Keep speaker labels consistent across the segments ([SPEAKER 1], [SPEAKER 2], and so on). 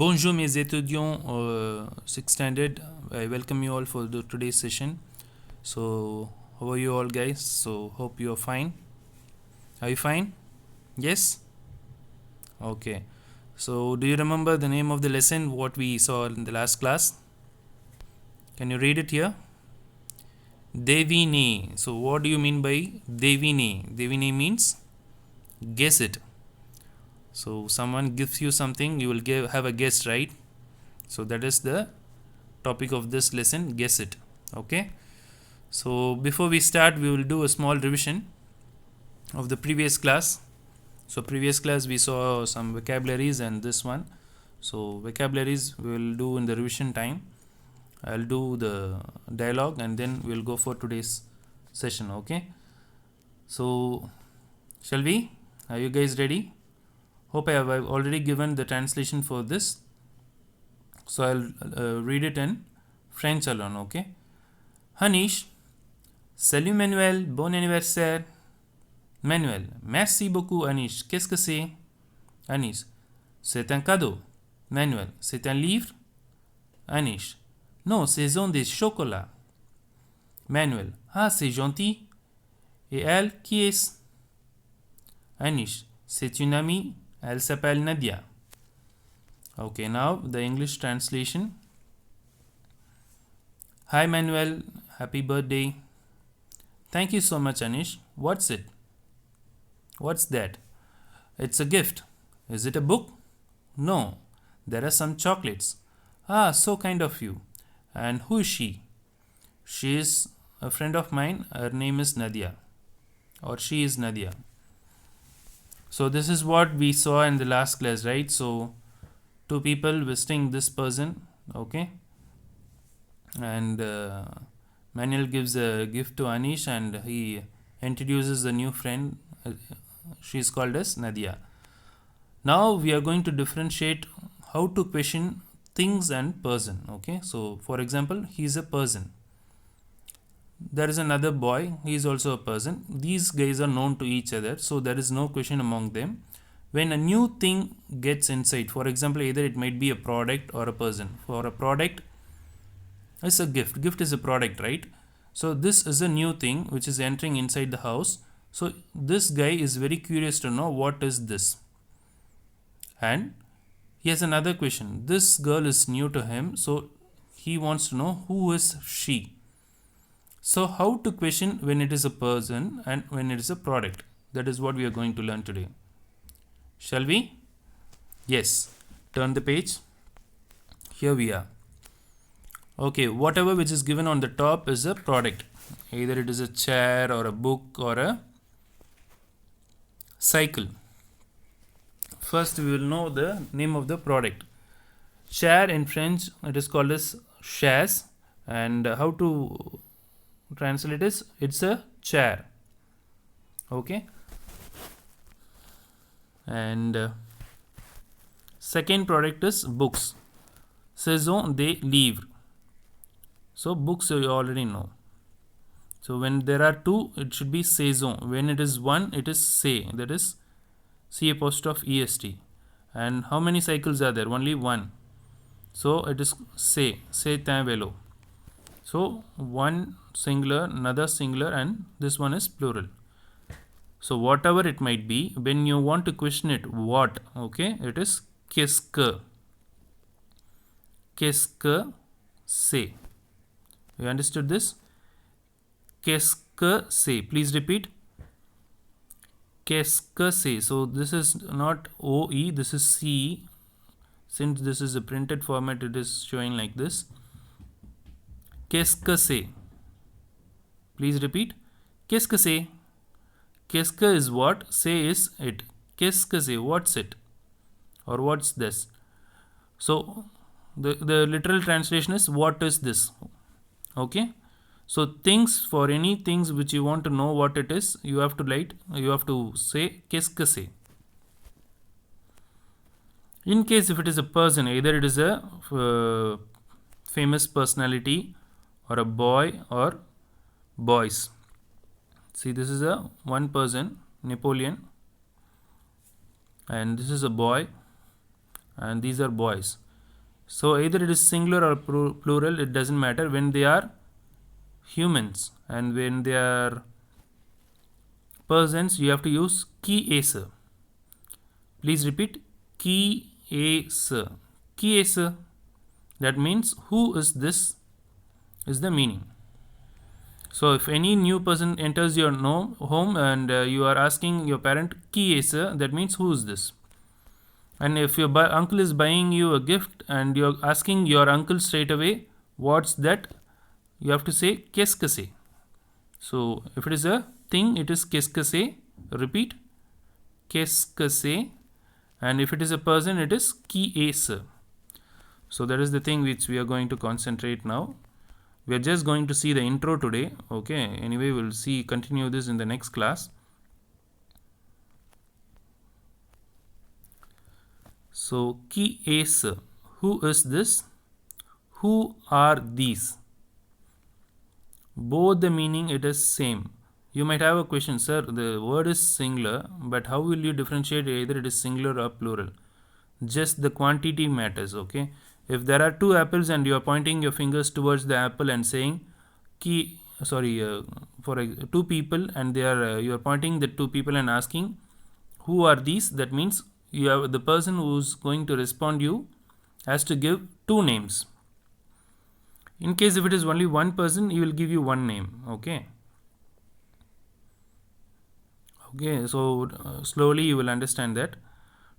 [SPEAKER 1] Bonjour mes étudiants sixth standard. I welcome you all for today's session. So how are you all guys? So hope you are fine. Are you fine? Yes? Okay. So do you remember the name of the lesson what we saw in the last class? Can you read it here? Devine. So what do you mean by Devine? Devine means guess it. So someone gives you something, you will have a guess, right? So that is the topic of this lesson, guess it. Okay. So before we start, we will do a small revision of the previous class. So previous class we saw some vocabularies and this one. So vocabularies we will do in the revision time. I'll do the dialogue and then we'll go for today's session. Okay. So shall we? Are you guys ready? Hope I have already given the translation for this. So I'll read it in French alone. Okay. Hanish, salut Manuel, bon anniversaire. Manuel, merci beaucoup Anish. Qu'est-ce que c'est? Anish, c'est un cadeau. Manuel, c'est un livre? Anish, non, ce sont des chocolats. Manuel, ah, c'est gentil. Et elle, qui est-ce? Anish, c'est une amie. Elle s'appelle Nadia. Okay, now the English translation. Hi Manuel, happy birthday. Thank you so much Anish. What's it? What's that? It's a gift. Is it a book? No. There are some chocolates. Ah, so kind of you. And who is she? She is a friend of mine. Her name is Nadia. Or she is Nadia. So this is what we saw in the last class, right? So two people visiting this person. Okay. And Manuel gives a gift to Anish and he introduces a new friend. She is called as Nadia. Now we are going to differentiate how to question things and person. Okay, so for example, he is a person. There is another boy, he is also a person. These guys are known to each other, so there is no question among them. When a new thing gets inside, for example, either it might be a product or a person. For a product, it's a gift. Gift is a product, right? So this is a new thing which is entering inside the house. So this guy is very curious to know what is this. And he has another question. This girl is new to him, so he wants to know who is she. So how to question when it is a person and when it is a product. That is what we are going to learn today. Shall we? Yes. Turn the page. Here we are. Okay, whatever which is given on the top is a product. Either it is a chair or a book or a cycle. First we will know the name of the product. Chair in French it is called as chaise, and how to translate is it's a chair. Okay. And second product is books. Ce sont des livres. So books you already know. So when there are two, it should be saison. When it is one, it is say. That is C apostrophe est. And how many cycles are there? Only one. So it is say. C'est un vélo. So one singular, another singular, and this one is plural. So whatever it might be, when you want to question it, what? Okay, it is qu'est-ce que. Qu'est-ce que c'est? You understood this? Qu'est-ce que c'est? Please repeat. Qu'est-ce que c'est? So this is not OE, this is C. Since this is a printed format, it is showing like this. Qu'est-ce que c'est? Please repeat. Qu'est-ce que c'est? Qu'est-ce que is what? Say is it. Qu'est-ce que c'est? What's it? Or what's this? So the literal translation is what is this? Okay. So things, for any things which you want to know what it is, you have to say qu'est-ce que c'est. In case if it is a person, either it is a famous personality or a boy or boys. See, this is a one person, Napoleon, and this is a boy, and these are boys. So either it is singular or plural, it doesn't matter. When they are humans and when they are persons, you have to use ki es. Please repeat, ki es. Ki es. That means who is this is the meaning. So if any new person enters your home and you are asking your parent ki es, that means who is this. And if your uncle is buying you a gift and you're asking your uncle straight away, what's that? You have to say qu'est-ce que c'est. So if it is a thing, it is qu'est-ce que c'est. Repeat, qu'est-ce que c'est. And if it is a person, it is qui est. So that is the thing which we are going to concentrate now. We are just going to see the intro today. Okay, anyway, we'll continue this in the next class. So qui est, who is this? Who are these? Both the meaning it is same. You might have a question, sir, the word is singular, but how will you differentiate either it is singular or plural? Just the quantity matters, okay? If there are two apples and you are pointing your fingers towards the apple and saying for two people, and they are you are pointing the two people and asking who are these, that means you have the person who's going to respond you has to give two names. In case if it is only one person, he will give you one name. Okay, so slowly you will understand that.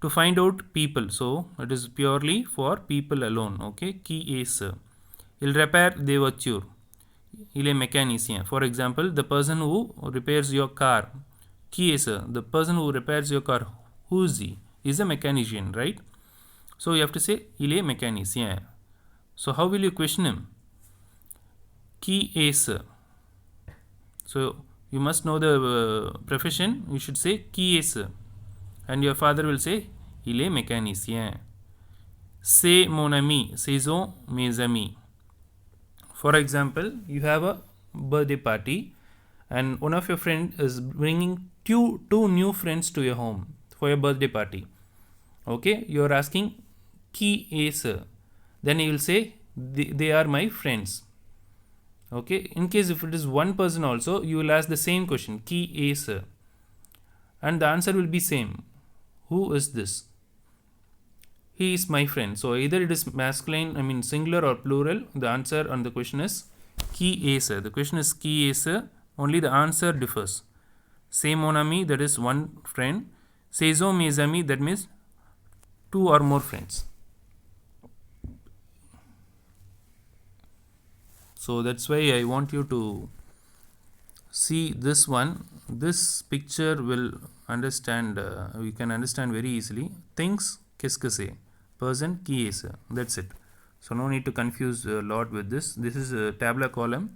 [SPEAKER 1] To find out people, so it is purely for people alone. Okay, qui est ce? Il répare des voitures. Il est mécanicien. For example, the person who repairs your car. Qui est ce? The person who repairs your car. Who is he? Is a mechanician, right? So you have to say il est mécanicien. So how will you question him? Qui est ce? So you must know the profession. You should say qui est ce? And your father will say il est mécanicien. C'est mon ami. Ce sont mes amis. For example, you have a birthday party and one of your friends is bringing two new friends to your home for your birthday party. Okay, you are asking qui est ce? Then you will say they are my friends. Okay, in case if it is one person also, you will ask the same question, qui est ce? And the answer will be same. Who is this? He is my friend. So either it is masculine, singular or plural. The answer on the question is qui est ce? The question is qui est ce? Only the answer differs. C'est mon ami, that is one friend. Ce sont mes amis, that means two or more friends. So that's why I want you to see this one. This picture will understand, we can understand very easily. Things, qu'est-ce que c'est? Person, qui est ce? That's it. So no need to confuse a lot with this. This is a tabular column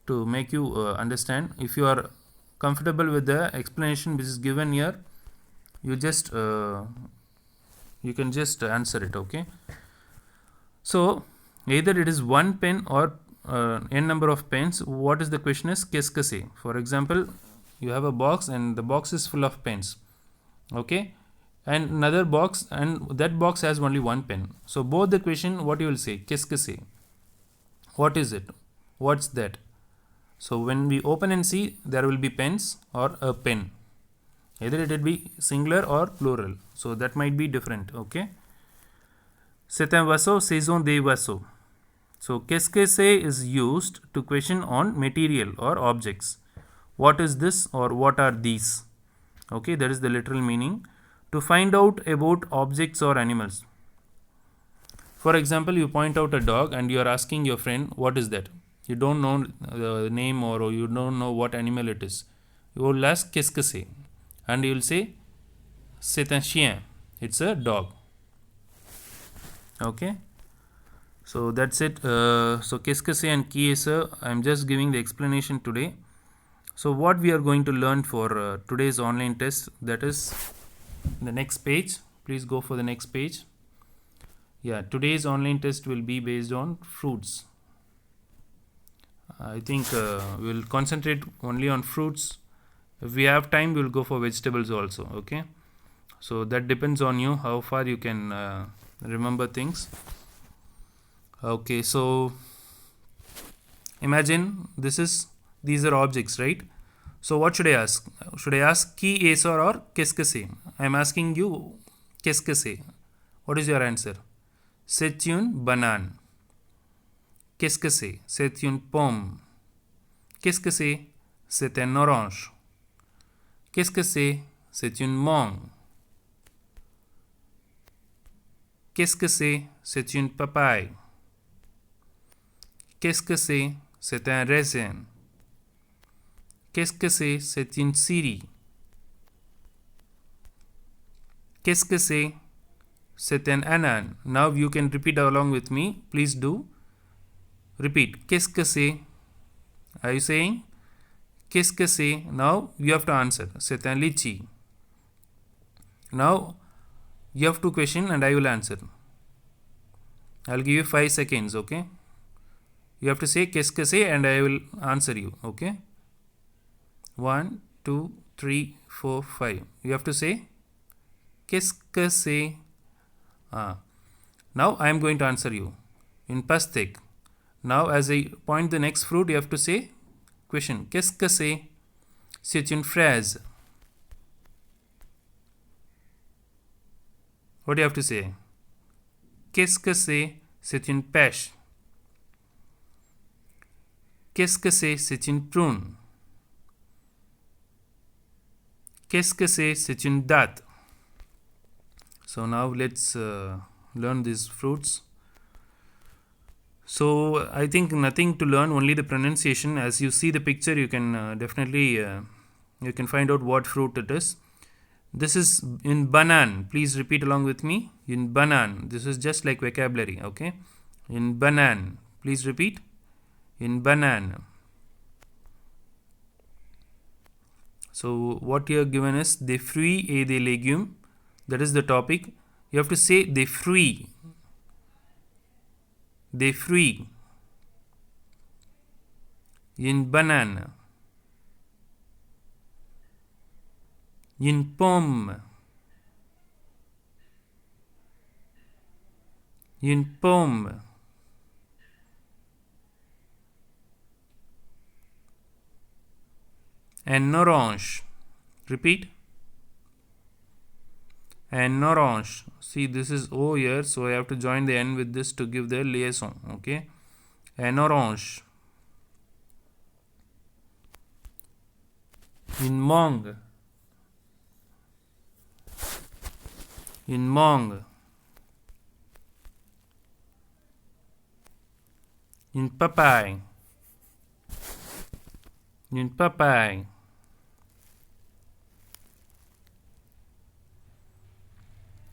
[SPEAKER 1] to make you understand. If you are comfortable with the explanation which is given here, you just you can just answer it. Okay. So either it is one pen or n number of pens. What is the question is qu'est-ce que c'est? For example, you have a box and the box is full of pens. Okay, and another box and that box has only one pen. So both the question, what you will say, qu'est-ce que c'est? What is it? What's that? So when we open and see, there will be pens or a pen. Either it will be singular or plural. So that might be different. Okay. C'est un vaisseau, ce sont des vaisseaux. So qu'est-ce que c'est is used to question on material or objects. What is this or what are these? Okay, that is the literal meaning. To find out about objects or animals. For example, you point out a dog and you are asking your friend, what is that? You don't know the name or you don't know what animal it is. You will ask qu'est-ce que c'est? And you will say c'est un chien. It's a dog. Okay. So that's it. So qu'est-ce que c'est and qui est ce? I'm just giving the explanation today. So what we are going to learn for today's online test, that is the next page. Please go for the next page. Yeah, today's online test will be based on fruits. I think we'll concentrate only on fruits. If we have time, we'll go for vegetables also. Okay. So that depends on you how far you can remember things. Okay, so imagine these are objects, right? So what should I ask? Should I ask qui est or qu'est-ce que c'est? I am asking you qu'est-ce que c'est? What is your answer? C'est une banane. Qu'est-ce que c'est? C'est une pomme. Qu'est-ce que c'est? C'est un orange. Qu'est-ce que c'est? C'est une mangue. Qu'est-ce que c'est? C'est une papaye. Qu'est-ce que c'est? C'est un raisin. Qu'est-ce que c'est? C'est une syrie. Qu'est-ce que c'est? C'est un anan. Now you can repeat along with me. Please do. Repeat. Qu'est-ce que c'est? Are you saying? Qu'est-ce que c'est? Now you have to answer. C'est un litchi. Now you have to question and I will answer. I'll give you 5 seconds, okay? You have to say qu'est-ce que c'est and I will answer you, okay? 1, 2, 3, 4, 5. You have to say qu'est-ce que c'est? Now I am going to answer you in pastèque. Now as I point the next fruit, you have to say question. Qu'est-ce que c'est? C'est une fraise. What do you have to say? Qu'est-ce que c'est? C'est une pêche. Qu'est-ce que c'est? C'est une prune. Qu'est-ce que c'est? C'est une date. So now let's learn these fruits. So I think nothing to learn, only the pronunciation. As you see the picture, you can definitely you can find out what fruit it is. This is in banan. Please repeat along with me. In banan. This is just like vocabulary. Okay. In banan. Please repeat. In banan. So what you are given is des fruits et des légumes. That is the topic. You have to say des fruits. Des fruits. Une banane. Une pomme. Une pomme. Un orange. Repeat. An orange. See, this is O here, so I have to join the N with this to give the liaison. Okay. An orange. Une mangue. Une mangue. Une papaye. Une papaye.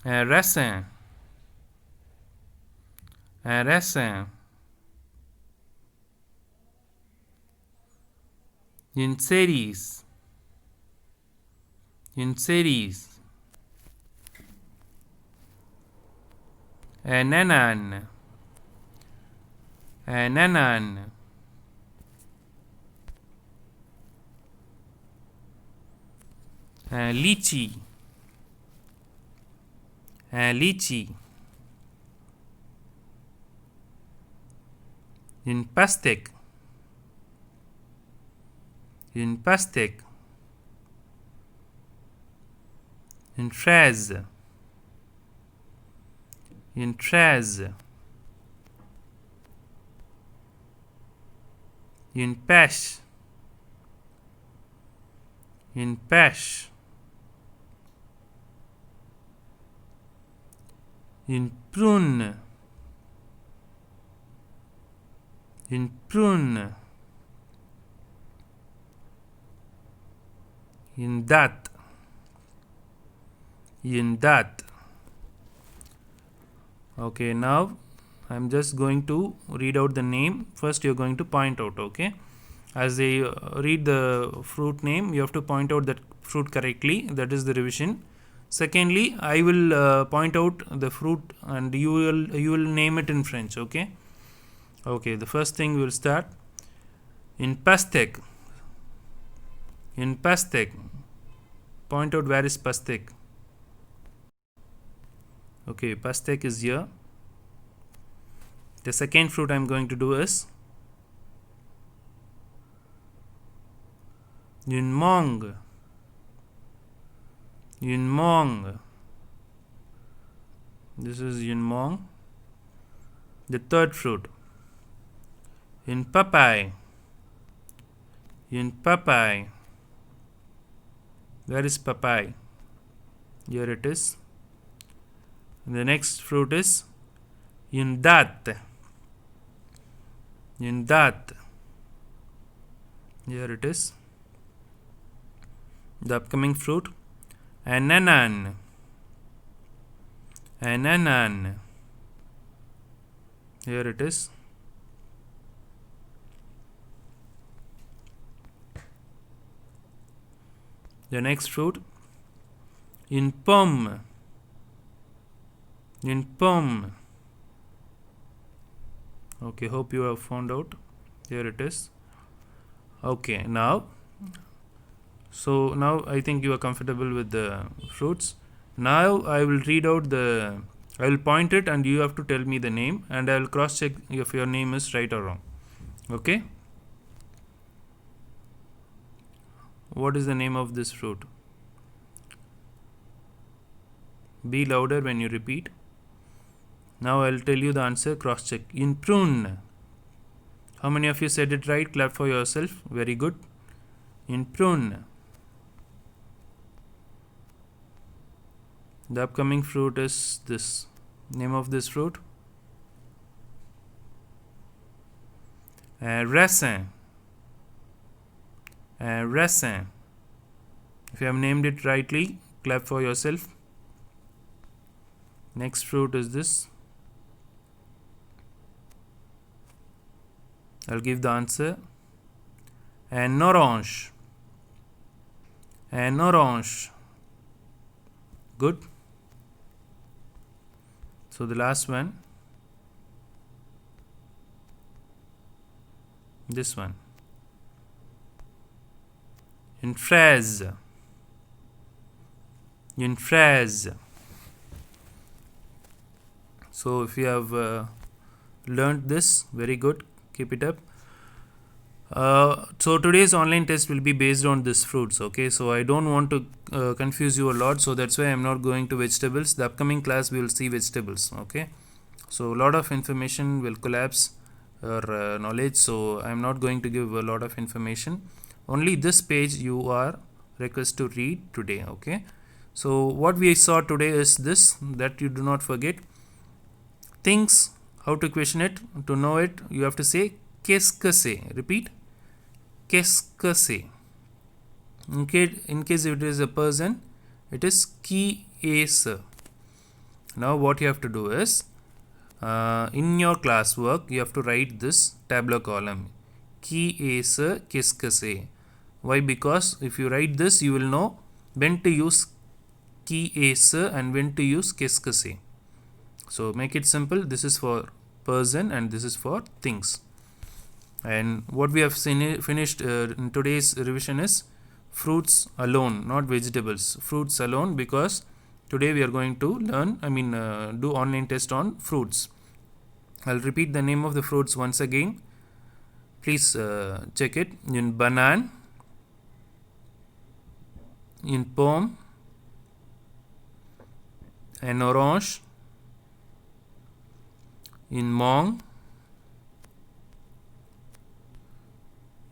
[SPEAKER 1] Un raisin. Un raisin. Une cerise. Une cerise. Un ananas. Un ananas. Un litchi. Un litchi. Une pastèque. Une pastèque. Une fraise. Une fraise. Une pêche. Une pêche. Une prune. Une prune. Une date. Une date. Okay, now I'm just going to read out the name. First you're going to point out, okay? As they read the fruit name, you have to point out that fruit correctly. That is the revision. Secondly, I will point out the fruit and you will name it in French, okay? Okay, the first thing we will start. In pastèque. In pastèque. Point out where is pastèque. Okay, pastèque is here. The second fruit I'm going to do is Yunmong. Yunmong. This is Yunmong. The third fruit. Yunpapai. Yunpapai. Where is papai? Here it is. The next fruit is Yundat. Yundat. Here it is. The upcoming fruit, Ananan. Ananan. Here it is. The next fruit, Yunpom. Yunpom. Okay, hope you have found out. Here it is. Okay, now I think you are comfortable with the fruits. Now I will read out I will point it and you have to tell me the name, and I will cross check if your name is right or wrong. Okay? What is the name of this fruit? Be louder when you repeat. Now I will tell you the answer. Cross check. In prune. How many of you said it right? Clap for yourself. Very good. In prune. The upcoming fruit is this. Name of this fruit? Raisin. Raisin. If you have named it rightly, clap for yourself. Next fruit is this. I'll give the answer. An orange. An orange. Good. So the last one. This one. Une fraise. Une fraise. So if you have learned this, very good. Keep it up. So today's online test will be based on these fruits. Okay, so I don't want to confuse you a lot, so that's why I'm not going to vegetables. The upcoming class we will see vegetables. Okay, so a lot of information will collapse your knowledge, so I'm not going to give a lot of information. Only this page you are requested to read today. Okay, so what we saw today is this, that you do not forget. Things, how to question it, to know it, you have to say qu'est-ce que c'est. Repeat. Qu'est-ce que c'est. In case it is a person, it is qui est-ce. Now what you have to do is, in your classwork, you have to write this tabular column. Qui est-ce, qu'est-ce que c'est. Why? Because if you write this, you will know when to use qui est-ce and when to use qu'est-ce que c'est. So make it simple. This is for person and this is for things. And what we have finished in today's revision is fruits alone, not vegetables. Fruits alone, because today we are going to learn, do online test on fruits. I'll repeat the name of the fruits once again. Please check it. In banana, in pomme, an orange, in mong,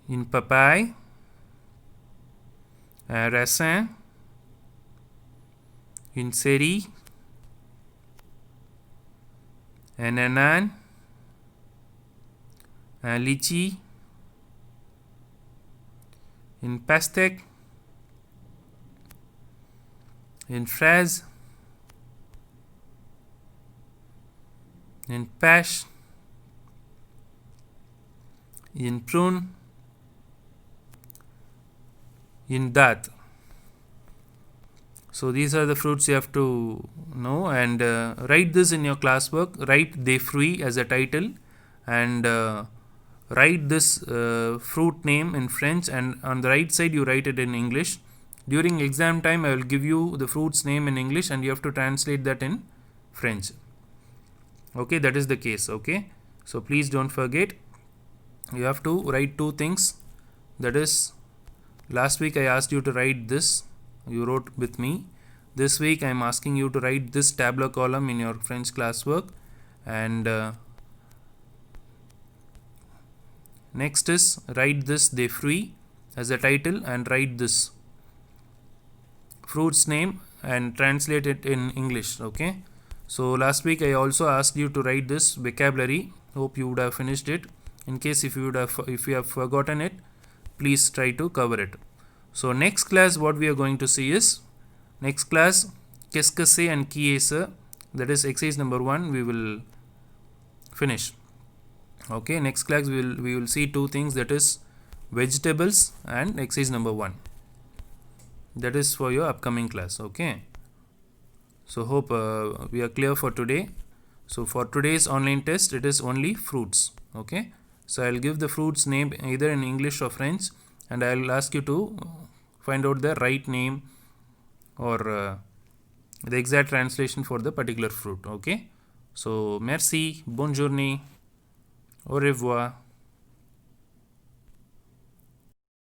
[SPEAKER 1] in papaye, raisin, in ceri, an anan, lychee, in pastèque, in fraise, in pêche, in prune, in date. So these are the fruits you have to know, and write this in your classwork. Write des fruits as a title, and write this fruit name in French, and on the right side you write it in English. During exam time I will give you the fruit's name in English and you have to translate that in French. Okay, that is the case. Okay, So please don't forget, you have to write two things. That is, last week I asked you to write this, you wrote with me. This week I am asking you to write this tabular column in your French classwork. And next is, write this des fruits as a title and write this fruit's name and translate it in English. Okay. So last week I also asked you to write this vocabulary. Hope you would have finished it. In case if you have forgotten it, please try to cover it. So next class what we are going to see is, next class, qu'est-ce que c'est and qui est ce, that is exercise number 1 we will finish. Okay, next class we will see two things, that is vegetables and exercise number 1. That is for your upcoming class. Okay, so hope we are clear for today. So for today's online test it is only fruits. Okay, so I'll give the fruits name either in English or French, and I'll ask you to find out the right name or the exact translation for the particular fruit. Okay, so merci, bonne journée, au revoir.